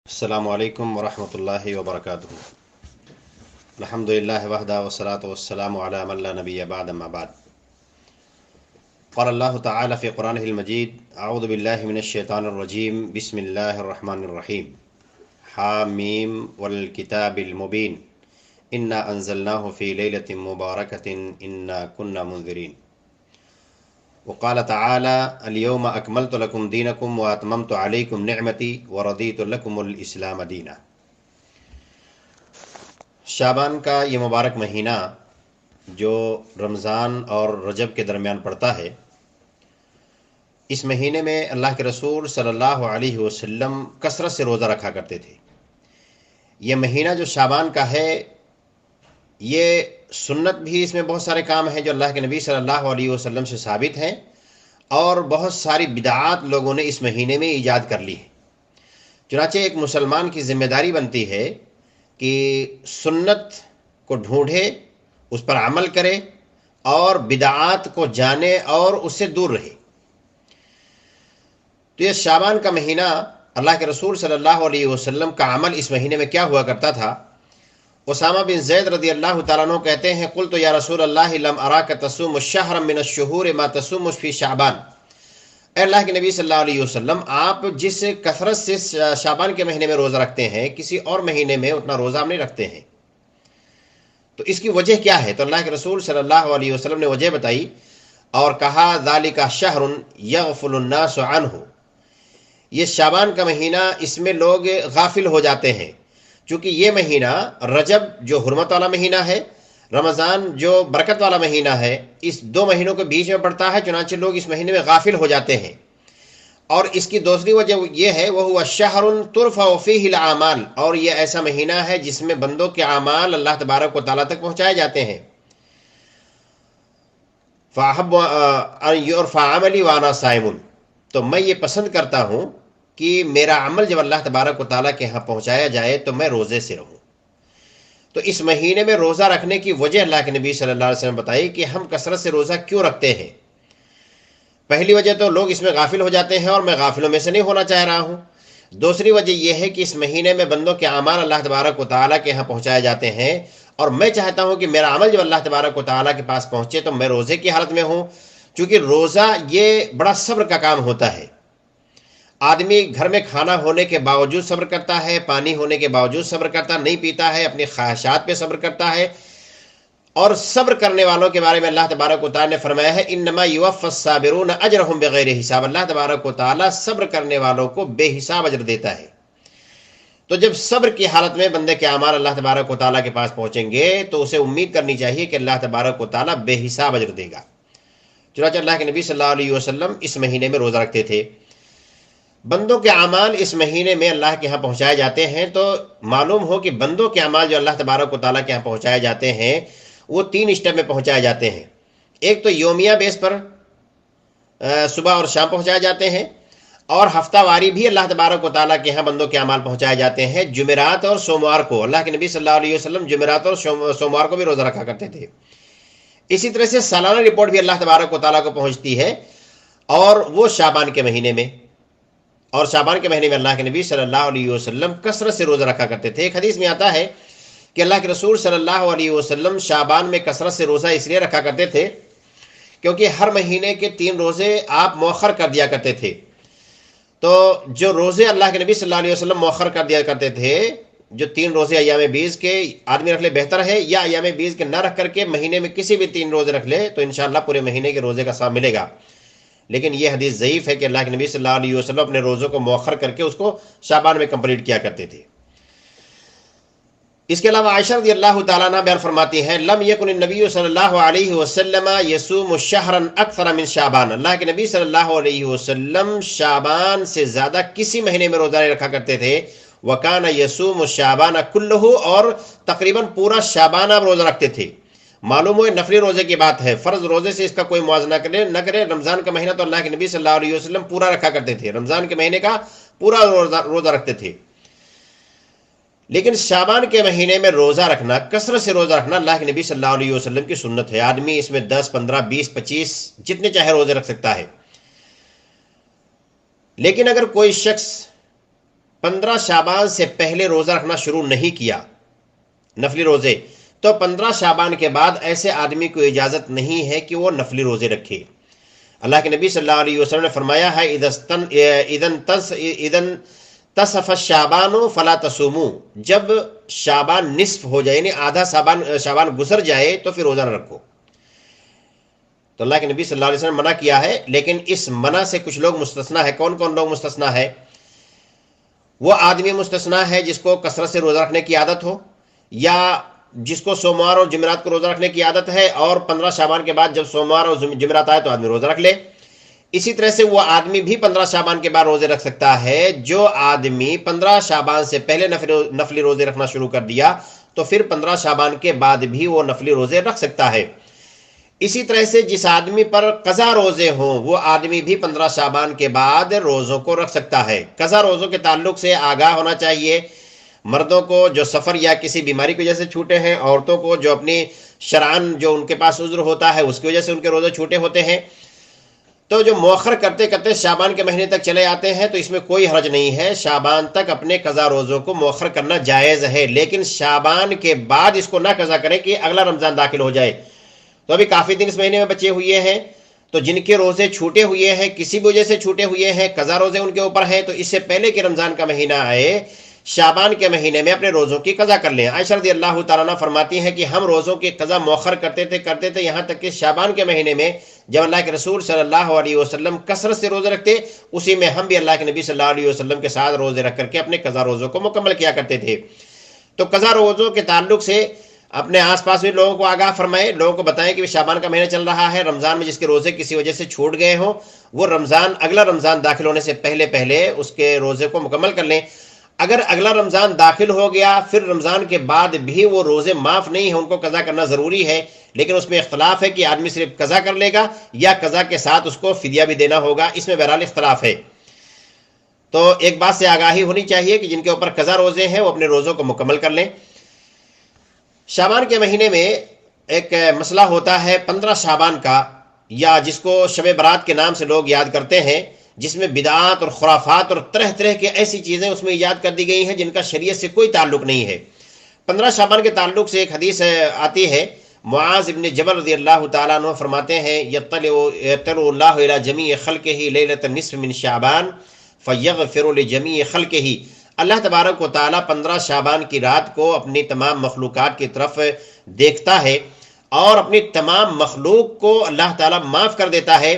السلام علیکم ورحمۃ اللہ وبرکاتہ۔ الحمد للہ وحدہ والصلاۃ والسلام علی من لا نبی بعد اما بعد۔ قال اللہ تعالی فی قرآنہ المجید اعوذ باللہ من الشیطان الرجیم بسم اللہ الرحمن الرحیم حامیم والکتاب المبین انا انزلناہ فی لیلۃ مبارکۃ انا کنا منذرین۔ وقال تعالی اليوم اکملت لکم دینکم واتممت علیکم نعمتی ورضیت لکم الاسلام دینا۔ شعبان کا یہ مبارک مہینہ جو رمضان اور رجب کے درمیان پڑتا ہے، اس مہینے میں اللہ کے رسول صلی اللہ علیہ وسلم کثرت سے روزہ رکھا کرتے تھے۔ یہ مہینہ جو شعبان کا ہے، یہ سنت بھی اس میں بہت سارے کام ہیں جو اللہ کے نبی صلی اللہ علیہ وسلم سے ثابت ہیں، اور بہت ساری بدعات لوگوں نے اس مہینے میں ایجاد کر لی ہے۔ چنانچہ ایک مسلمان کی ذمہ داری بنتی ہے کہ سنت کو ڈھونڈے، اس پر عمل کرے اور بدعات کو جانے اور اس سے دور رہے۔ تو یہ شعبان کا مہینہ، اللہ کے رسول صلی اللہ علیہ وسلم کا عمل اس مہینے میں کیا ہوا کرتا تھا؟ اسامہ بن زید رضی اللہ تعالیٰ عنہ کہتے ہیں قلت یا رسول اللہ لم اراک تصوم الشہر من الشہور ما تصوم فی شعبان۔ اے اللہ کے نبی صلی اللہ علیہ وسلم، آپ جس کثرت سے شعبان کے مہینے میں روزہ رکھتے ہیں، کسی اور مہینے میں اتنا روزہ آپ نہیں رکھتے ہیں، تو اس کی وجہ کیا ہے؟ تو اللہ کے رسول صلی اللہ علیہ وسلم نے وجہ بتائی اور کہا ذالک شہر یغفل الناس عنہ۔ یہ شعبان کا مہینہ، اس میں لوگ غافل ہو جاتے ہیں، چونکہ یہ مہینہ رجب جو حرمت والا مہینہ ہے، رمضان جو برکت والا مہینہ ہے، اس دو مہینوں کے بیچ میں پڑتا ہے، چنانچہ لوگ اس مہینے میں غافل ہو جاتے ہیں۔ اور اس کی دوسری وجہ یہ ہے وَهُوَ شَهْرٌ تُرْفَعُ فِيهِ الْأَعْمَالُ، اور یہ ایسا مہینہ ہے جس میں بندوں کے اعمال اللہ تبارک و تعالیٰ تک پہنچائے جاتے ہیں۔ فَأَحَبُّ أَن يُرْفَعَ عَمَلِي وَأَنَا صَائِمٌ، تو میں یہ پسند کرتا ہوں کہ میرا عمل جب اللہ تبارک و تعالیٰ کے ہاں پہنچایا جائے تو میں روزے سے رہوں۔ تو اس مہینے میں روزہ رکھنے کی وجہ اللہ کے نبی صلی اللہ علیہ وسلم بتائی کہ ہم کثرت سے روزہ کیوں رکھتے ہیں۔ پہلی وجہ تو لوگ اس میں غافل ہو جاتے ہیں، اور میں غافلوں میں سے نہیں ہونا چاہ رہا ہوں۔ دوسری وجہ یہ ہے کہ اس مہینے میں بندوں کے اعمال اللہ تبارک و تعالیٰ کے ہاں پہنچائے جاتے ہیں، اور میں چاہتا ہوں کہ میرا عمل جب اللہ تبارک و تعالیٰ کے پاس پہنچے تو میں روزے کی حالت میں ہوں، چونکہ روزہ یہ بڑا صبر کا کام ہوتا ہے۔ آدمی گھر میں کھانا ہونے کے باوجود صبر کرتا ہے، پانی ہونے کے باوجود صبر کرتا نہیں پیتا ہے، اپنی خواہشات پہ صبر کرتا ہے، اور صبر کرنے والوں کے بارے میں اللہ تبارک و تعالیٰ نے فرمایا ہے انما یوفی الصابرون اجرہم بغیر حساب۔ اللہ تبارک و تعالیٰ صبر کرنے والوں کو بے حساب اجر دیتا ہے۔ تو جب صبر کی حالت میں بندے کے اعمال اللہ تبارک و تعالیٰ کے پاس پہنچیں گے تو اسے امید کرنی چاہیے کہ اللہ تبارک و تعالیٰ بے حساب اجر دے گا۔ چنانچہ اللہ کے نبی صلی اللہ علیہ وسلم اس مہینے میں روزہ رکھتے تھے۔ بندوں کے اعمال اس مہینے میں اللہ کے ہاں پہنچائے جاتے ہیں، تو معلوم ہو کہ بندوں کے اعمال جو اللہ تبارک و تعالیٰ کے ہاں پہنچائے جاتے ہیں وہ 3 اسٹیپ میں پہنچائے جاتے ہیں۔ ایک تو یومیہ بیس پر صبح اور شام پہنچائے جاتے ہیں، اور ہفتہ واری بھی اللہ تبارک و تعالیٰ کے ہاں بندوں کے اعمال پہنچائے جاتے ہیں۔ جمعرات اور سوموار کو اللہ کے نبی صلی اللہ علیہ وسلم جمعرات اور سوموار کو بھی روزہ رکھا کرتے تھے۔ اسی طرح سے سالانہ رپورٹ بھی اللہ تبارک و تعالیٰ کو پہنچتی ہے، اور وہ شعبان کے مہینے میں، اور شعبان کے مہینے میں اللہ کے نبی صلی اللہ علیہ وسلم کثرت سے روزہ رکھا کرتے تھے۔ ایک حدیث میں آتا ہے کہ اللہ کے رسول صلی اللہ علیہ وسلم شعبان میں کثرت سے روزہ اس لیے رکھا کرتے تھے کیونکہ ہر مہینے کے 3 روزے آپ مؤخر کر دیا کرتے تھے۔ تو جو روزے اللہ کے نبی صلی اللہ علیہ وسلم مؤخر کر دیا کرتے تھے، جو 3 روزے ایام بیس کے آدمی رکھ لے بہتر ہے، یا ایام بیس کے نہ رکھ کر کے مہینے میں کسی بھی 3 روزے رکھ لے تو انشاءاللہ پورے مہینے کے روزے کا ثواب ملے گا۔ لیکن یہ حدیث ضعیف ہے کہ اللہ کے نبی صلی اللہ علیہ وسلم اپنے روزوں کو مؤخر کر کے اس کو شعبان میں کمپلیٹ کیا کرتے تھے۔ اس کے علاوہ عائشہ رضی اللہ تعالیٰ عنہ بیان فرماتی ہیں لم یکن النبی صلی اللہ علیہ وسلم یصوم شہرا اکثر من شعبان، اللہ کے نبی صلی اللہ علیہ وسلم شعبان سے زیادہ کسی مہینے میں روزہ نہیں رکھا کرتے تھے۔ وکان یصوم شعبان کلہ، اور تقریباً پورا شعبان آپ روزہ رکھتے تھے۔ معلوم ہوئے نفلی روزے کی بات ہے، فرض روزے سے اس کا کوئی موازنہ نہ کرے۔ رمضان کا مہینہ تو اللہ کے نبی صلی اللہ علیہ وسلم پورا رکھا کرتے تھے، رمضان کے مہینے کا پورا روزہ رکھتے تھے۔ لیکن شعبان کے مہینے میں روزہ رکھنا، کثرت سے روزہ رکھنا اللہ کے نبی صلی اللہ علیہ وسلم کی سنت ہے۔ آدمی اس میں 10 15 20 25 جتنے چاہے روزے رکھ سکتا ہے۔ لیکن اگر کوئی شخص 15 شعبان سے پہلے روزہ رکھنا شروع نہیں کیا نفلی روزے، تو 15 شعبان کے بعد ایسے آدمی کو اجازت نہیں ہے کہ وہ نفلی روزے رکھے۔ اللہ کے نبی صلی اللہ علیہ وسلم نے فرمایا ہے اذن تصف الشعبان فلا تصوموا، جب شعبان نصف ہو جائے یعنی آدھا شعبان گزر جائے تو پھر روزہ نہ رکھو۔ تو اللہ کے نبی صلی اللہ علیہ وسلم نے منع کیا ہے، لیکن اس منع سے کچھ لوگ مستثنا ہے۔ کون کون لوگ مستثنا ہے؟ وہ آدمی مستثنا ہے جس کو کثرت سے روزہ رکھنے کی عادت ہو، یا جس کو سوموار اور جمعرات کو روزہ رکھنے کی عادت ہے، اور 15 شعبان کے بعد جب سوموار اور جمعرات آئے تو آدمی روزہ رکھ لے۔ اسی طرح سے وہ آدمی بھی 15 شعبان کے بعد روزے رکھ سکتا ہے۔ جو آدمی 15 شعبان سے پہلے نفلی روزے رکھنا شروع کر دیا تو پھر 15 شعبان کے بعد بھی وہ نفلی روزے رکھ سکتا ہے۔ اسی طرح سے جس آدمی پر قضا روزے ہوں وہ آدمی بھی 15 شعبان کے بعد روزوں کو رکھ سکتا ہے۔ قضا روزوں کے تعلق سے آگاہ ہونا چاہیے، مردوں کو جو سفر یا کسی بیماری کی وجہ سے چھوٹے ہیں، عورتوں کو جو اپنی شرعاً جو ان کے پاس عذر ہوتا ہے اس کی وجہ سے ان کے روزے چھوٹے ہوتے ہیں، تو جو مؤخر کرتے کرتے شعبان کے مہینے تک چلے آتے ہیں تو اس میں کوئی حرج نہیں ہے، شعبان تک اپنے قضا روزوں کو مؤخر کرنا جائز ہے، لیکن شعبان کے بعد اس کو نہ قضا کریں کہ اگلا رمضان داخل ہو جائے۔ تو ابھی کافی دن اس مہینے میں بچے ہوئے ہیں، تو جن کے روزے چھوٹے ہوئے ہیں، کسی بھی وجہ سے چھوٹے ہوئے ہیں، قضا روزے ان کے اوپر ہیں، تو اس سے پہلے کہ رمضان کا مہینہ آئے شعبان کے مہینے میں اپنے روزوں کی قضا کر لیں۔ عائشہ رضی اللہ تعالیٰ عنہ فرماتی ہیں کہ ہم روزوں کی قضا مؤخر کرتے تھے یہاں تک کہ شعبان کے مہینے میں جب اللہ کے رسول صلی اللہ علیہ وسلم کثرت سے روزے رکھتے، اسی میں ہم بھی اللہ کے نبی صلی اللہ علیہ وسلم کے ساتھ روزے رکھ کر کے اپنے قضا روزوں کو مکمل کیا کرتے تھے۔ تو قضا روزوں کے تعلق سے اپنے آس پاس بھی لوگوں کو آگاہ فرمائے، لوگوں کو بتائیں کہ شعبان کا مہینہ چل رہا ہے، رمضان میں جس کے روزے کسی وجہ سے چھوٹ گئے ہوں وہ اگلا رمضان داخل ہونے سے پہلے اس کے روزے کو مکمل کر لیں۔ اگر اگلا رمضان داخل ہو گیا پھر رمضان کے بعد بھی وہ روزے معاف نہیں ہیں، ان کو قضا کرنا ضروری ہے، لیکن اس میں اختلاف ہے کہ آدمی صرف قضا کر لے گا یا قضا کے ساتھ اس کو فدیہ بھی دینا ہوگا، اس میں بہرحال اختلاف ہے۔ تو ایک بات سے آگاہی ہونی چاہیے کہ جن کے اوپر قضا روزے ہیں وہ اپنے روزوں کو مکمل کر لیں۔ شعبان کے مہینے میں ایک مسئلہ ہوتا ہے 15 شعبان کا، یا جس کو شب برات کے نام سے لوگ یاد کرتے ہیں، جس میں بدعات اور خرافات اور طرح طرح کی ایسی چیزیں اس میں ایجاد کر دی گئی ہیں جن کا شریعت سے کوئی تعلق نہیں ہے۔ 15 شعبان کے تعلق سے ایک حدیث آتی ہے، معاذ ابن جبل رضی اللہ تعالیٰ عنہ فرماتے ہیں یطلع اللہ الی جمیع خلقہ لیلۃ النصف من شعبان فیغفر لجمیع خلقہ، اللہ تبارک و تعالیٰ 15 شعبان کی رات کو اپنی تمام مخلوقات کی طرف دیکھتا ہے اور اپنی تمام مخلوق کو اللہ تعالیٰ معاف کر دیتا ہے،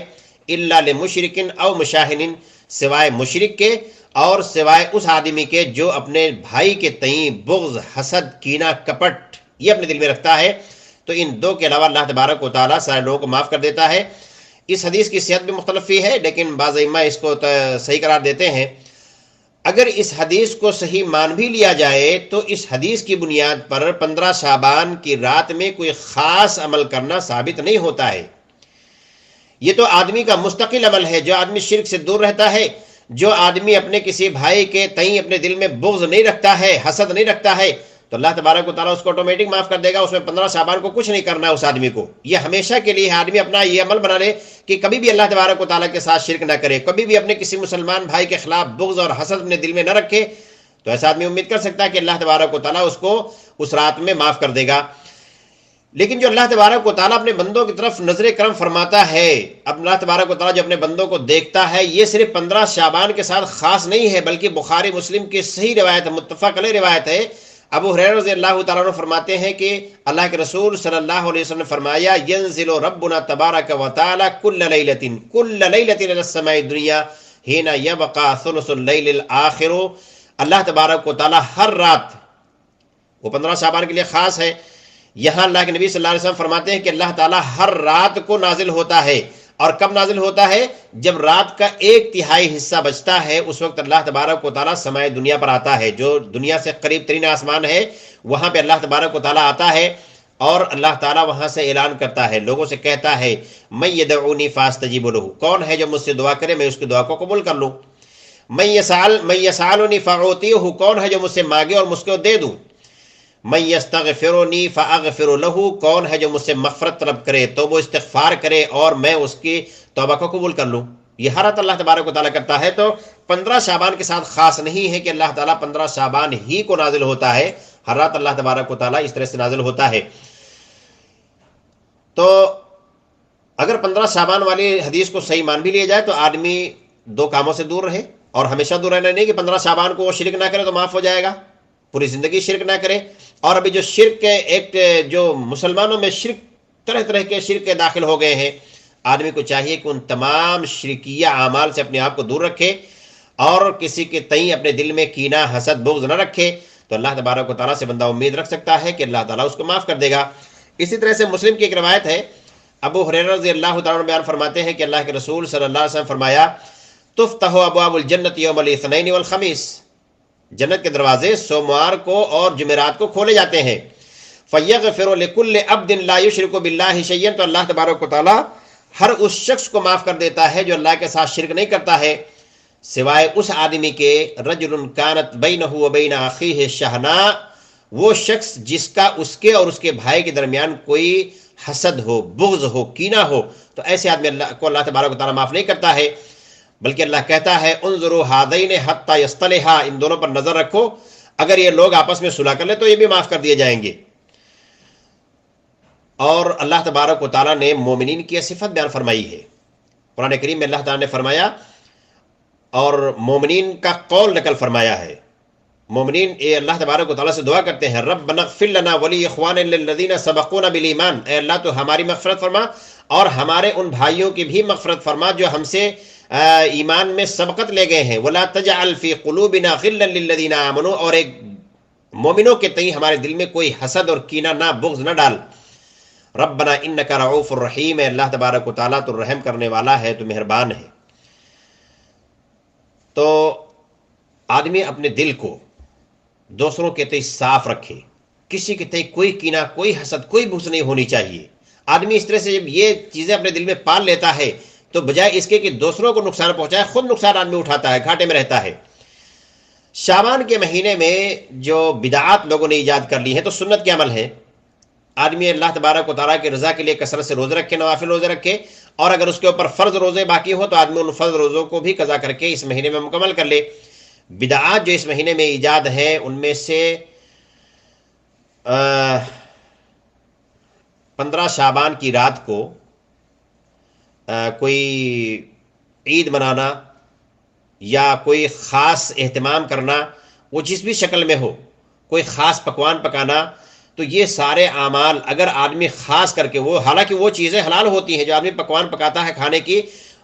الا لمشرک او مشاہن، سوائے مشرک کے اور سوائے اس آدمی کے جو اپنے بھائی کے تئیں بغض، حسد، کینہ، کپٹ یہ اپنے دل میں رکھتا ہے، تو ان دو کے علاوہ اللہ تبارک و تعالیٰ سارے لوگوں کو معاف کر دیتا ہے۔ اس حدیث کی صحت بھی مختلف ہے، لیکن بعض ائمہ اس کو صحیح قرار دیتے ہیں۔ اگر اس حدیث کو صحیح مان بھی لیا جائے تو اس حدیث کی بنیاد پر 15 شعبان کی رات میں کوئی خاص عمل کرنا ثابت نہیں ہوتا ہے۔ یہ تو آدمی کا مستقل عمل ہے، جو آدمی شرک سے دور رہتا ہے، جو آدمی اپنے کسی بھائی کے تئیں اپنے دل میں بغض نہیں رکھتا ہے، حسد نہیں رکھتا ہے، تو اللہ تبارک و تعالیٰ اس کو آٹومیٹک معاف کر دے گا۔ اس میں 15 شعبان کو کچھ نہیں کرنا ہے اس آدمی کو، یہ ہمیشہ کے لیے آدمی اپنا یہ عمل بنا لے کہ کبھی بھی اللہ تبارک و تعالیٰ کے ساتھ شرک نہ کرے، کبھی بھی اپنے کسی مسلمان بھائی کے خلاف بغض اور حسد اپنے دل میں نہ رکھے، تو ایسا آدمی امید کر سکتا ہے کہ اللہ تبارک و تعالیٰ اس کو اس رات میں معاف کر دے گا۔ لیکن جو اللہ تبارک و تعالیٰ اپنے بندوں کی طرف نظر کرم فرماتا ہے، اب اللہ تبارک و تعالیٰ جو اپنے بندوں کو دیکھتا ہے، یہ صرف 15 شعبان کے ساتھ خاص نہیں ہے، بلکہ بخاری مسلم کی صحیح روایت ہے، متفق علیہ روایت ہے۔ ابو ہریرہ رضی اللہ تعالیٰ عنہ فرماتے ہیں کہ اللہ کے رسول صلی اللہ علیہ وسلم نے فرمایا ینزل ربنا تبارک و تعالی کل لیلۃ الی السماء الدنیا حین یبقى ثلث اللیل الآخر، اللہ تبارک و تعالیٰ ہر رات، وہ 15 شعبان کے لیے خاص ہے، یہاں اللہ کے نبی صلی اللہ علیہ وسلم فرماتے ہیں کہ اللہ تعالیٰ ہر رات کو نازل ہوتا ہے، اور کب نازل ہوتا ہے؟ جب رات کا 1/3 حصہ بچتا ہے، اس وقت اللہ تبارک و تعالیٰ سمائے دنیا پر آتا ہے، جو دنیا سے قریب ترین آسمان ہے وہاں پہ اللہ تبارک و تعالیٰ آتا ہے، اور اللہ تعالیٰ وہاں سے اعلان کرتا ہے، لوگوں سے کہتا ہے من یدعونی فاستجیب لہ، کون ہے جو مجھ سے دعا کرے میں اس کی دعا کو قبول کر لوں، من یسألنی فاعطیہ، کون ہے جو مجھ سے مانگے اور مجھ کو دے دوں، من یستغفرنی فاغفر لہ، کون ہے جو مجھ سے مغفرت طلب کرے تو وہ استغفار کرے اور میں اس کی توبہ کو قبول کر لوں۔ یہ ہر رات اللہ تبارک و تعالیٰ کرتا ہے. تو 15 شعبان کے ساتھ خاص نہیں ہے کہ اللہ تعالیٰ 15 شعبان ہی کو نازل ہوتا ہے، ہر رات اللہ تبارک و تعالیٰ اس طرح سے نازل ہوتا ہے. تو اگر 15 شعبان والی حدیث کو صحیح مان بھی لیا جائے تو آدمی دو کاموں سے دور رہے، اور ہمیشہ دور رہنا نہیں کہ 15 شعبان کو وہ شرک نہ کرے تو معاف ہو جائے گا، پوری زندگی شرک نہ کرے. اور ابھی جو شرک ایک جو مسلمانوں میں شرک طرح طرح کے شرک داخل ہو گئے ہیں، آدمی کو چاہیے کہ ان تمام شرکیہ اعمال سے اپنے آپ کو دور رکھے اور کسی کے تئیں اپنے دل میں کینہ حسد بغض نہ رکھے. تو اللہ تبارک و تعالیٰ سے بندہ امید رکھ سکتا ہے کہ اللہ تعالیٰ اس کو معاف کر دے گا. اسی طرح سے مسلم کی ایک روایت ہے، ابو ہریرہ رضی اللہ تعالیٰ عنہ بیان فرماتے ہیں کہ اللہ کے رسول صلی اللہ علیہ وسلم فرمایا، تفتح ابواب الجنت یوم الاثنین والخمیس، جنت کے دروازے سوموار کو اور جمعرات کو کھولے جاتے ہیں. فیغفر لکل عبد لا یشرک باللہ شیئا، تو اللہ تبارک و تعالیٰ ہر اس شخص کو معاف کر دیتا ہے جو اللہ کے ساتھ شرک نہیں کرتا ہے، سوائے اس آدمی کے رجل کانت بینہ و بین اخیہ شحناء، وہ شخص جس کا اس کے اور اس کے بھائی کے درمیان کوئی حسد ہو، بغض ہو، کینہ ہو. تو ایسے آدمی کو اللہ تبارک و تعالیٰ معاف نہیں کرتا ہے، بلکہ اللہ کہتا ہے انظروا ہذین حتی یصطلحا، ان دونوں پر نظر رکھو، اگر یہ لوگ آپس میں صلح کر لیں تو یہ بھی معاف کر دیے جائیں گے. اور اللہ تبارک و تعالیٰ نے مومنین کی صفت بیان فرمائی ہے. قرآن کریم میں اللہ تعالیٰ نے فرمایا اور مومنین کا قول نقل فرمایا ہے. مومنین اللہ تبارک و تعالیٰ سے دعا کرتے ہیں، ربنا اغفر لنا ولاخواننا الذین سبقونا بالایمان، اے اللہ تو ہماری مغفرت فرما اور ہمارے ان بھائیوں کی بھی مغفرت فرما جو ہم سے ایمان میں سبقت لے گئے ہیں. ولا تجعل فی قلوبنا غلا للذین آمنوا، اور ایک مومنوں کے تئیں ہمارے دل میں کوئی حسد اور کینہ نہ، بغض نہ ڈال. ربنا انک رؤوف الرحیم، اے اللہ تبارک و تعالیٰ تو رحم کرنے والا ہے، تو مہربان ہے. تو آدمی اپنے دل کو دوسروں کے تئیں صاف رکھے، کسی کے تئیں کوئی کینہ، کوئی حسد، کوئی بغض نہیں ہونی چاہیے. آدمی اس طرح سے جب یہ چیزیں اپنے دل میں پال لیتا ہے تو بجائے اس کے کہ دوسروں کو نقصان پہنچائے، خود نقصان آدمی اٹھاتا ہے، گھاٹے میں رہتا ہے. شعبان کے مہینے میں جو بدعات لوگوں نے ایجاد کر لی ہیں تو سنت کے عمل ہے. آدمی اللہ تبارک و تعالیٰ کی رضا کے لیے کثرت سے روزے رکھے، نوافل روزے رکھے، اور اگر اس کے اوپر فرض روزے باقی ہو تو آدمی ان فرض روزوں کو بھی قضا کر کے اس مہینے میں مکمل کر لے. بدعات جو اس مہینے میں ایجاد ہیں ان میں سے 15 شعبان کی رات کو کوئی عید منانا یا کوئی خاص اہتمام کرنا، وہ جس بھی شکل میں ہو، کوئی خاص پکوان پکانا، تو یہ سارے اعمال اگر آدمی خاص کر کے وہ، حالانکہ وہ چیزیں حلال ہوتی ہیں جو آدمی پکوان پکاتا ہے کھانے کی،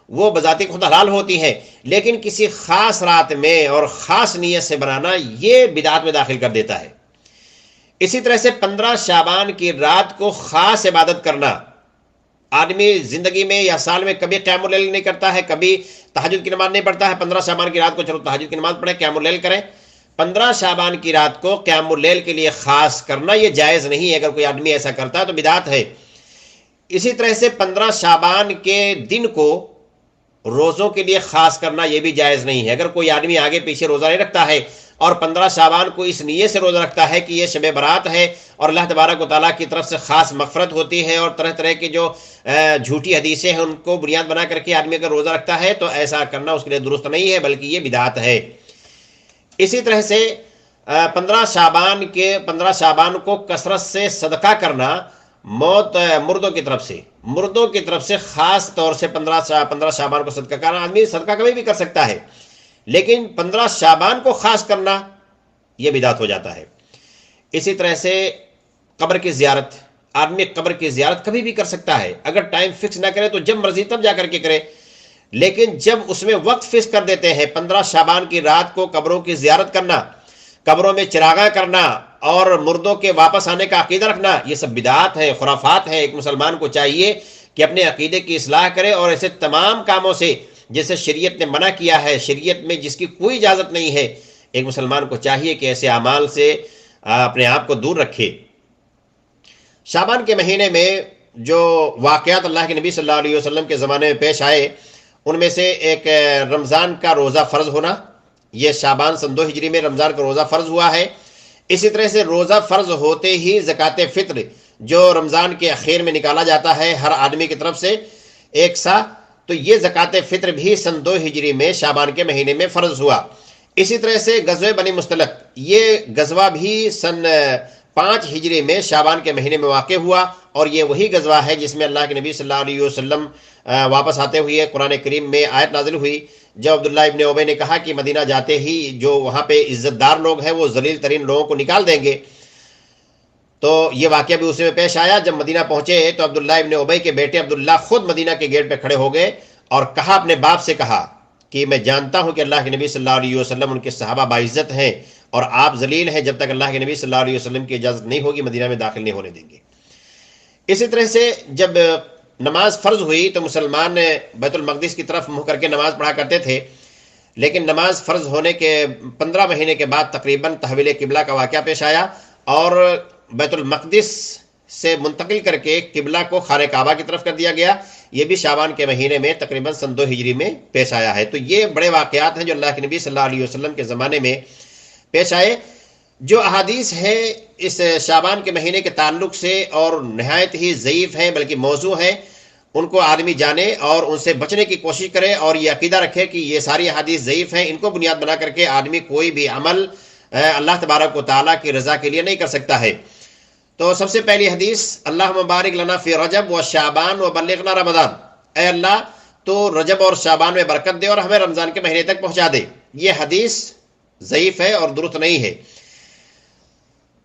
وہ بذات خود حلال ہوتی ہیں، لیکن کسی خاص رات میں اور خاص نیت سے بنانا یہ بدعت میں داخل کر دیتا ہے. اسی طرح سے 15 شعبان کی رات کو خاص عبادت کرنا، آدمی زندگی میں یا سال میں کبھی قیام اللیل نہیں کرتا ہے، کبھی تہجد کی نماز نہیں پڑھتا ہے. 15 شعبان کی رات کو چلو تہجد کی نماز پڑھیں، قیام اللیل کریں. 15 شعبان کی رات کو قیام اللیل کے لیے خاص کرنا یہ جائز نہیں ہے. اگر کوئی آدمی ایسا کرتا ہے تو بدعت ہے. اسی طرح سے 15 شعبان کے دن کو روزوں کے لیے خاص کرنا یہ بھی جائز نہیں ہے. اگر کوئی آدمی آگے پیچھے روزہ نہیں رکھتا ہے اور 15 شعبان کو اس نیت سے روزہ رکھتا ہے کہ یہ شب برات ہے اور اللہ تبارک و تعالیٰ کی طرف سے خاص مغفرت ہوتی ہے، اور طرح طرح کی جو جھوٹی حدیثیں ہیں ان کو بنیاد بنا کر کے آدمی اگر روزہ رکھتا ہے تو ایسا کرنا اس کے لیے درست نہیں ہے، بلکہ یہ بدعت ہے. اسی طرح سے 15 شعبان کو کثرت سے صدقہ کرنا، مردوں کی طرف سے خاص طور سے 15 شعبان کو صدقہ کرنا. آدمی صدقہ کبھی بھی کر سکتا ہے، لیکن 15 شعبان کو خاص کرنا یہ بدعت ہو جاتا ہے. اسی طرح سے قبر کی زیارت، آدمی قبر کی زیارت کبھی بھی کر سکتا ہے، اگر ٹائم فکس نہ کرے تو جب مرضی تب جا کر کے کرے، لیکن جب اس میں وقت فکس کر دیتے ہیں 15 شعبان کی رات کو قبروں کی زیارت کرنا، قبروں میں چراغاں کرنا اور مردوں کے واپس آنے کا عقیدہ رکھنا، یہ سب بدعات ہے، خرافات ہے. ایک مسلمان کو چاہیے کہ اپنے عقیدے کی اصلاح کرے اور ایسے تمام کاموں سے جیسے شریعت نے منع کیا ہے، شریعت میں جس کی کوئی اجازت نہیں ہے، ایک مسلمان کو چاہیے کہ ایسے اعمال سے اپنے آپ کو دور رکھے. شعبان کے مہینے میں جو واقعات اللہ کے نبی صلی اللہ علیہ وسلم کے زمانے میں پیش آئے، ان میں سے ایک رمضان کا روزہ فرض ہونا. یہ شعبان سن 2 ہجری میں رمضان کا روزہ فرض ہوا ہے. اسی طرح سے روزہ فرض ہوتے ہی زکوٰۃ فطر جو رمضان کے اخیر میں نکالا جاتا ہے ہر آدمی کی طرف سے 1 سا، تو یہ زکوٰۃ فطر بھی سن 2 ہجری میں شعبان کے مہینے میں فرض ہوا۔ اسی طرح سے غزوہ بنی مستلق، یہ غزوہ بھی سن 5 ہجری میں شعبان کے مہینے میں واقع ہوا، اور یہ وہی غزوہ ہے جس میں اللہ کے نبی صلی اللہ علیہ وسلم واپس آتے ہوئے قرآن کریم میں آیت نازل ہوئی، جب عبداللہ ابن ابی نے کہا کہ مدینہ جاتے ہی جو وہاں پہ عزت دار لوگ ہیں وہ ذلیل ترین لوگوں کو نکال دیں گے۔ تو یہ واقعہ بھی اسی میں پیش آیا۔ جب مدینہ پہنچے تو عبداللہ ابن ابی کے بیٹے عبداللہ خود مدینہ کے گیٹ پہ کھڑے ہو گئے اور کہا، اپنے باپ سے کہا کہ میں جانتا ہوں کہ اللہ کے نبی صلی اللہ علیہ وسلم ان کے صحابہ باعزت ہیں، اور آپ ذلیل ہیں، جب تک اللہ کے نبی صلی اللہ علیہ وسلم کی اجازت نہیں ہوگی مدینہ میں داخل نہیں ہونے دیں گے۔ اسی طرح سے جب نماز فرض ہوئی تو مسلمان بیت المقدس کی طرف منہ کر کے نماز پڑھا کرتے تھے، لیکن نماز فرض ہونے کے 15 مہینے کے بعد تقریباً تحویل قبلہ کا واقعہ پیش آیا، اور بیت المقدس سے منتقل کر کے قبلہ کو خانہ کعبہ کی طرف کر دیا گیا۔ یہ بھی شعبان کے مہینے میں تقریباً سن 2 ہجری میں پیش آیا ہے۔ تو یہ بڑے واقعات ہیں جو اللہ کے نبی صلی اللہ علیہ وسلم کے زمانے میں پیش آئے۔ جو احادیث ہیں اس شعبان کے مہینے کے تعلق سے اور نہایت ہی ضعیف ہیں بلکہ موضوع ہیں، ان کو آدمی جانے اور ان سے بچنے کی کوشش کرے، اور یہ عقیدہ رکھے کہ یہ ساری احادیث ضعیف ہیں، ان کو بنیاد بنا کر کے آدمی کوئی بھی عمل اللہ تبارک و تعالیٰ کی رضا کے لیے نہیں کر سکتا ہے۔ تو سب سے پہلی حدیث، اللہ مبارک لنا فی رجب و شعبان و بلغنا رمضان، اے اللہ تو رجب اور شعبان میں برکت دے اور ہمیں رمضان کے مہینے تک پہنچا دے۔ یہ حدیث ضعیف ہے اور درست نہیں ہے،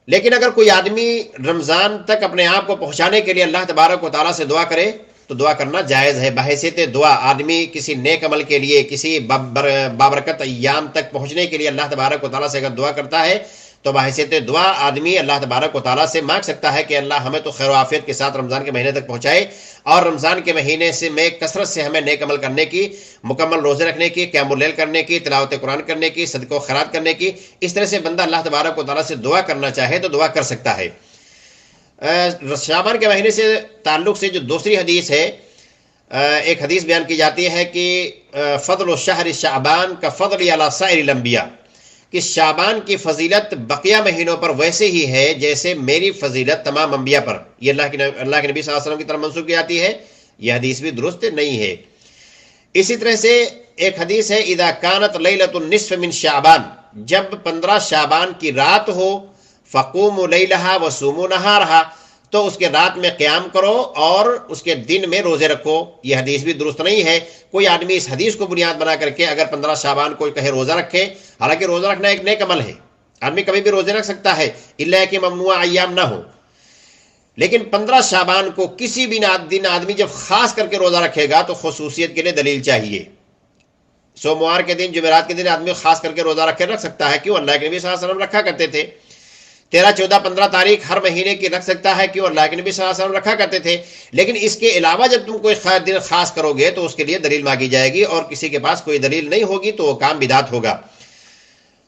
لیکن اگر کوئی آدمی رمضان تک اپنے آپ کو پہنچانے کے لیے اللہ تبارک و تعالیٰ سے دعا کرے تو دعا کرنا جائز ہے۔ بحیثیت دعا آدمی کسی نیک عمل کے لیے، کسی بابرکت ایام تک پہنچنے کے لیے اللہ تبارک و تعالیٰ سے اگر دعا کرتا ہے تو بحیثیت دعا آدمی اللہ تبارک و تعالیٰ سے مانگ سکتا ہے کہ اللہ ہمیں تو خیر و عافیت کے ساتھ رمضان کے مہینے تک پہنچائے، اور رمضان کے مہینے سے میں کثرت سے ہمیں نیک عمل کرنے کی، مکمل روزے رکھنے کی، قیام اللیل کرنے کی، تلاوت قرآن کرنے کی، صدقہ و خیرات کرنے کی۔ اس طرح سے بندہ اللہ تبارک و تعالیٰ سے دعا کرنا چاہے تو دعا کر سکتا ہے۔ شعبان کے مہینے سے تعلق سے جو دوسری حدیث ہے، ایک حدیث بیان کی جاتی ہے کہ فضل الشہر شعبان کا فضل علی سائر الانبیاء، کہ شعبان کی فضیلت بقیہ مہینوں پر ویسے ہی ہے جیسے میری فضیلت تمام انبیاء پر۔ یہ اللہ کے نبی صلی اللہ علیہ وسلم کی طرف منسوخ کی جاتی ہے، یہ حدیث بھی درست نہیں ہے۔ اسی طرح سے ایک حدیث ہے، اذا کانت لیلۃ النصف من شعبان، جب 15 شعبان کی رات ہو، فقوموا لیلہا وصوموا نہارہا، تو اس کے رات میں قیام کرو اور اس کے دن میں روزے رکھو۔ یہ حدیث بھی درست نہیں ہے۔ کوئی آدمی اس حدیث کو بنیاد بنا کر کے اگر 15 شعبان کو کہے روزہ رکھے، حالانکہ روزہ رکھنا ایک نیک عمل ہے، آدمی کبھی بھی روزے رکھ سکتا ہے، الا کہ ممنوع ایام نہ ہو، لیکن 15 شعبان کو کسی بھی دن آدمی جب خاص کر کے روزہ رکھے گا تو خصوصیت کے لیے دلیل چاہیے۔ سوموار کے دن، جمعرات کے دن آدمی خاص کر کے روزہ رکھ سکتا ہے، کیوں؟ اللہ کے نبی صلی اللہ علیہ وسلم رکھا کرتے تھے۔ 13، 14، 15 تاریخ ہر مہینے کی رکھ سکتا ہے، کیوں؟ اللہ کے نبی صلی اللہ علیہ وسلم رکھا کرتے تھے۔ لیکن اس کے علاوہ جب تم کوئی دن خاص کرو گے تو اس کے لیے دلیل مانگی جائے گی، اور کسی کے پاس کوئی دلیل نہیں ہوگی تو وہ کام بدعت ہوگا۔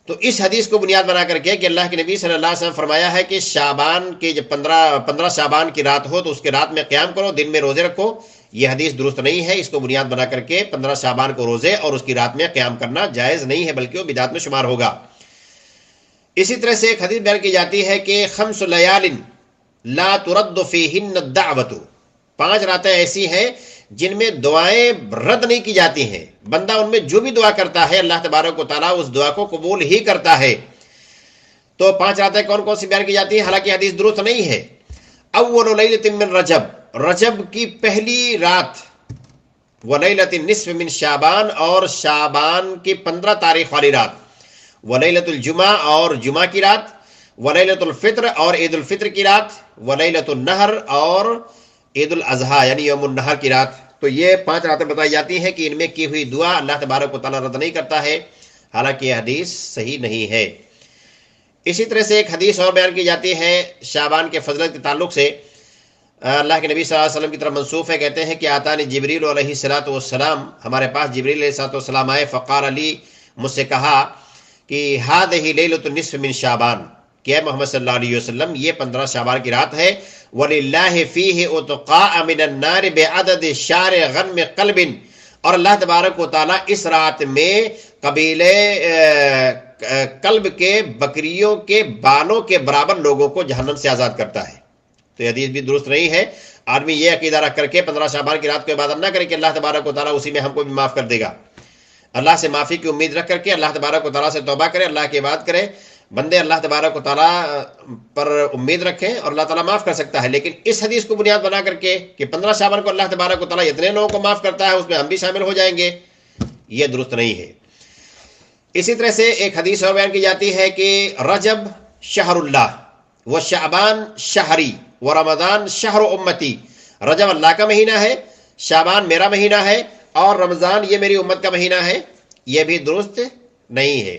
تو اس حدیث کو بنیاد بنا کر کے کہ اللہ کے نبی صلی اللہ علیہ وسلم فرمایا ہے کہ شعبان کی جب 15 شعبان کی رات ہو تو اس کے رات میں قیام کرو، دن میں روزے رکھو، یہ حدیث درست نہیں ہے۔ اس کو بنیاد بنا کر کے 15 شعبان کو روزے اور اس کی رات میں قیام کرنا جائز نہیں ہے، بلکہ وہ بدعت میں شمار ہوگا۔ اسی طرح سے ایک حدیث بیان کی جاتی ہے کہ 5 لیال لا ترد فیہن الدعوۃ، 5 راتیں ایسی ہیں جن میں دعائیں رد نہیں کی جاتی ہیں، بندہ ان میں جو بھی دعا کرتا ہے اللہ تبارک و تعالیٰ اس دعا کو قبول ہی کرتا ہے۔ تو 5 راتیں کون کون سی بیان کی جاتی ہیں؟ حالانکہ حدیث درست نہیں ہے۔ اول لیلۃ من رجب، رجب کی پہلی رات، ولیلۃ النصف من شعبان، اور شعبان کی 15 تاریخ والی رات، ولیلۃ الجمعہ، اور جمعہ کی رات، ولیلۃ الفطر، اور عید الفطر کی رات، ولیلۃ النحر، اور عید الاضحیٰ یعنی یوم النحر کی رات۔ تو یہ 5 راتیں بتائی جاتی ہیں کہ ان میں کی ہوئی دعا اللہ تبارک و تعالیٰ رد نہیں کرتا ہے، حالانکہ یہ حدیث صحیح نہیں ہے۔ اسی طرح سے ایک حدیث اور بیان کی جاتی ہے شعبان کے فضلت کے تعلق سے، اللہ کے نبی صلی اللہ علیہ وسلم کی طرف منسوخ ہے، کہتے ہیں کہ آتانی جبریل علیہ الصلوۃ والسلام، ہمارے پاس جبریل علیہ الصلوۃ والسلام آئے، فقال علی، مجھ سے کہا کہ ہذہ لیلۃ النصف من شعبان، کہ اے محمد صلی اللہ علیہ وسلم یہ 15 شعبان کی رات ہے، وَلِلَّهِ فِيهِ عُتْقَاءَ مِنَ النَّارِ بِعَدَدِ شَعْرِ غَنْمِ قَلْبٍ، اور اللہ تبارک و تعالیٰ اس رات میں قبیلے قلب کے بکریوں کے بالوں کے برابر لوگوں کو جہنم سے آزاد کرتا ہے۔ تو یہ حدیث بھی درست نہیں ہے. آدمی یہ عقیدہ رکھ کر کے 15 شعبان کی رات کو عبادت نہ کرے کہ اللہ تبارک و تعالیٰ اسی میں ہم کو بھی معاف کر دے گا. اللہ سے معافی کی امید رکھ کر کے اللہ تبارک و تعالیٰ سے توبہ کرے, اللہ کی عبادت کرے. بندے اللہ تبارک و تعالیٰ پر امید رکھیں اور اللہ تعالیٰ معاف کر سکتا ہے. لیکن اس حدیث کو بنیاد بنا کر کے کہ 15 شعبان کو اللہ تبارک و تعالیٰ اتنے لوگوں کو معاف کرتا ہے, اس میں ہم بھی شامل ہو جائیں گے, یہ درست نہیں ہے. اسی طرح سے ایک حدیث اور بیان کی جاتی ہے کہ رجب شہر اللہ و شعبان شہری و رمضان شہر امتی. رجب اللہ کا مہینہ ہے, شعبان میرا مہینہ ہے, اور رمضان یہ میری امت کا مہینہ ہے. یہ بھی درست نہیں ہے.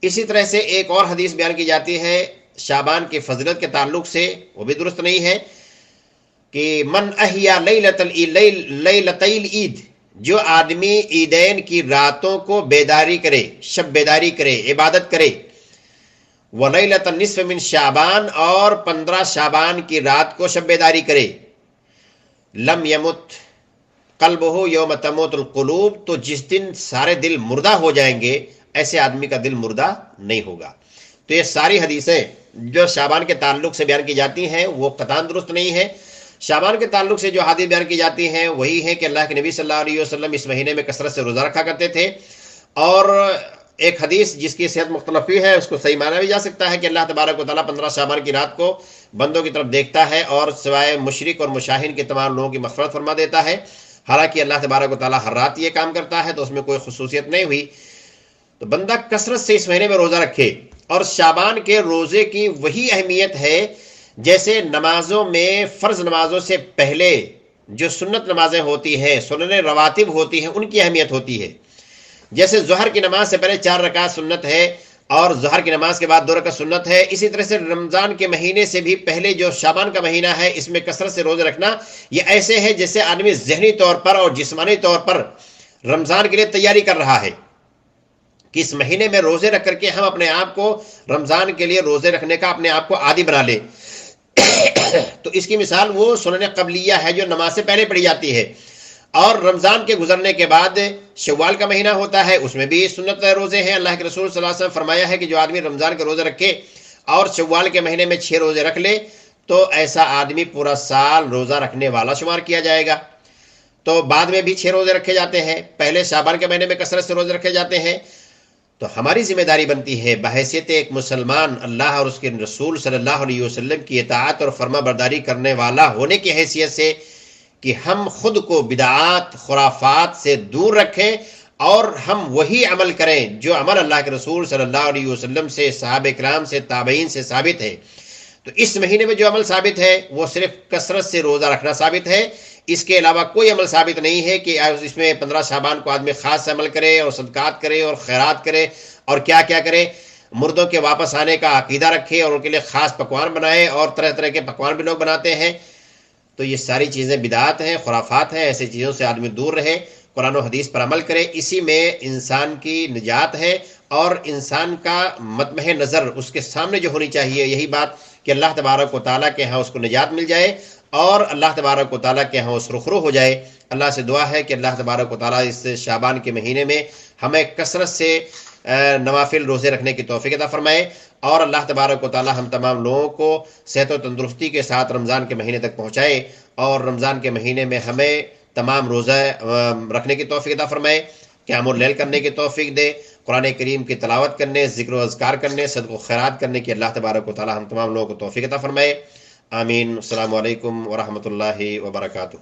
اسی طرح سے ایک اور حدیث بیان کی جاتی ہے شعبان کی فضیلت کے تعلق سے, وہ بھی درست نہیں ہے کہ من احیا لیلتي العید, جو آدمی عیدین کی راتوں کو بیداری کرے, شب بیداری کرے, عبادت کرے, ولیلۃ النصف من شعبان, اور 15 شعبان کی رات کو شب بیداری کرے, لم یمت قلبہ یوم تموت القلوب, تو جس دن سارے دل مردہ ہو جائیں گے ایسے آدمی کا دل مردہ نہیں ہوگا. تو یہ ساری حدیثیں جو شعبان کے تعلق سے بیان کی جاتی ہیں وہ قطعاً درست نہیں ہے. شعبان کے تعلق سے جو حدیث بیان کی جاتی ہیں وہی ہے کہ اللہ کے نبی صلی اللہ علیہ وسلم اس مہینے میں کثرت سے روزہ رکھا کرتے تھے. اور ایک حدیث جس کی صحت مختلف ہے, اس کو صحیح مانا بھی جا سکتا ہے کہ اللہ تبارک و تعالیٰ 15 شعبان کی رات کو بندوں کی طرف دیکھتا ہے اور سوائے مشرک اور مشاہین کے تمام لوگوں کی مغفرت فرما دیتا ہے. حالانکہ اللہ تبارک و تعالیٰ ہر رات یہ کام کرتا ہے, تو اس میں کوئی خصوصیت نہیں ہوئی. تو بندہ کثرت سے اس مہینے میں روزہ رکھے. اور شعبان کے روزے کی وہی اہمیت ہے جیسے نمازوں میں فرض نمازوں سے پہلے جو سنت نمازیں ہوتی ہیں, سنن رواتب ہوتی ہیں, ان کی اہمیت ہوتی ہے. جیسے ظہر کی نماز سے پہلے 4 رکعت سنت ہے اور ظہر کی نماز کے بعد 2 رکعت سنت ہے, اسی طرح سے رمضان کے مہینے سے بھی پہلے جو شعبان کا مہینہ ہے اس میں کثرت سے روزے رکھنا یہ ایسے ہے جیسے آدمی ذہنی طور پر اور جسمانی طور پر رمضان کے لیے تیاری کر رہا ہے کہ اس مہینے میں روزے رکھ کر کے ہم اپنے آپ کو رمضان کے لیے روزے رکھنے کا اپنے آپ کو عادی بنا لیں. تو اس کی مثال وہ سنن قبلیہ ہے جو نماز سے پہلے پڑھی جاتی ہے. اور رمضان کے گزرنے کے بعد شوال کا مہینہ ہوتا ہے, اس میں بھی سنت روزے ہیں. اللہ کے رسول صلی اللہ علیہ وسلم فرمایا ہے کہ جو آدمی رمضان کے روزے رکھے اور شوال کے مہینے میں 6 روزے رکھ لے تو ایسا آدمی پورا سال روزہ رکھنے والا شمار کیا جائے گا. تو بعد میں بھی 6 روزے رکھے جاتے ہیں, پہلے شعبان کے مہینے میں کثرت سے روزے رکھے جاتے ہیں. تو ہماری ذمہ داری بنتی ہے بحیثیت ایک مسلمان اللہ اور اس کے رسول صلی اللہ علیہ وسلم کی اطاعت اور فرما برداری کرنے والا ہونے کی حیثیت سے کہ ہم خود کو بدعات خرافات سے دور رکھیں اور ہم وہی عمل کریں جو عمل اللہ کے رسول صلی اللہ علیہ وسلم سے, صحابہ کرام سے, تابعین سے ثابت ہے. تو اس مہینے میں جو عمل ثابت ہے وہ صرف کثرت سے روزہ رکھنا ثابت ہے. اس کے علاوہ کوئی عمل ثابت نہیں ہے کہ اس میں 15 شعبان کو آدمی خاص عمل کرے اور صدقات کرے اور خیرات کرے اور کیا کیا کرے, مردوں کے واپس آنے کا عقیدہ رکھے اور ان کے لیے خاص پکوان بنائے, اور طرح طرح کے پکوان بھی لوگ بناتے ہیں. تو یہ ساری چیزیں بدعات ہیں, خرافات ہیں. ایسی چیزوں سے آدمی دور رہے, قرآن و حدیث پر عمل کرے. اسی میں انسان کی نجات ہے اور انسان کا مطمح نظر اس کے سامنے جو ہونی چاہیے یہی بات کہ اللہ تبارک و تعالیٰ کے ہاں اس کو نجات مل جائے اور اللہ تبارک و تعالیٰ کے ہاں اس رخرو ہو جائے. اللہ سے دعا ہے کہ اللہ تبارک و تعالیٰ اس شعبان کے مہینے میں ہمیں کثرت سے نوافل روزے رکھنے کی توفیق عطا فرمائے, اور اللہ تبارک و تعالیٰ ہم تمام لوگوں کو صحت و تندرستی کے ساتھ رمضان کے مہینے تک پہنچائے, اور رمضان کے مہینے میں ہمیں تمام روزہ رکھنے کی توفیق عطا فرمائے, قیام اللیل کرنے کی توفیق دے, قرآن کریم کی تلاوت کرنے, ذکر و اذکار کرنے, صدق و خیرات کرنے کی اللہ تبارک و تعالیٰ ہم تمام لوگوں کو توفیق عطا فرمائے. آمین. السلام علیکم ورحمۃ اللہ وبرکاتہ.